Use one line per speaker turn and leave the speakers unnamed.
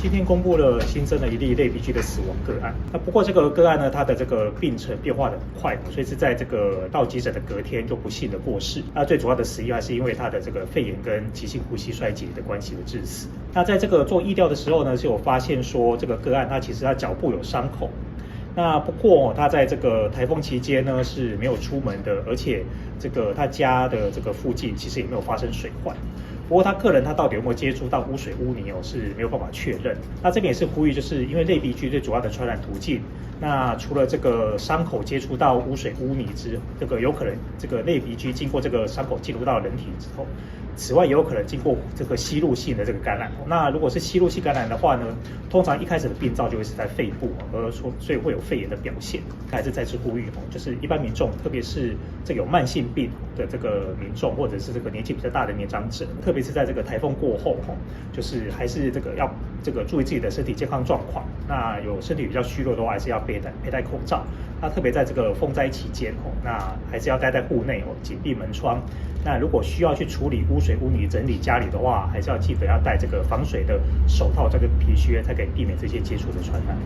今天公布了新增了一例类鼻疽的死亡个案。那不过这个个案呢，它的这个病程变化的很快，所以是在这个到急诊的隔天就不幸的过世。那最主要的死因还是因为他的这个肺炎跟急性呼吸衰竭的关系的致死。那在这个做疫调的时候呢，就有发现说这个个案他其实他脚部有伤口。那不过他在这个台风期间呢是没有出门的，而且这个他家的这个附近其实也没有发生水患。不过他个人他到底有没有接触到污水污泥是没有办法确认。那这边也是呼吁，就是因为类鼻疽最主要的传染途径，那除了这个伤口接触到污水污泥这个有可能这个类鼻疽经过这个伤口进入到人体之后，此外也有可能经过这个吸入性的这个感染。那如果是吸入性感染的话呢，通常一开始的病灶就会是在肺部，所以会有肺炎的表现。还是再次呼吁就是一般民众，特别是这个有慢性病的这个民众，或者是这个年纪比较大的年长者，特别是在这个台风过后，就是还是这个要这个注意自己的身体健康状况。那有身体比较虚弱的话，还是要佩戴口罩。那特别在这个风灾期间，那还是要待在户内紧闭门窗。那如果需要去处理污水污泥整理家里的话，还是要记得要戴这个防水的手套、这个皮靴，才可以避免这些接触的传染。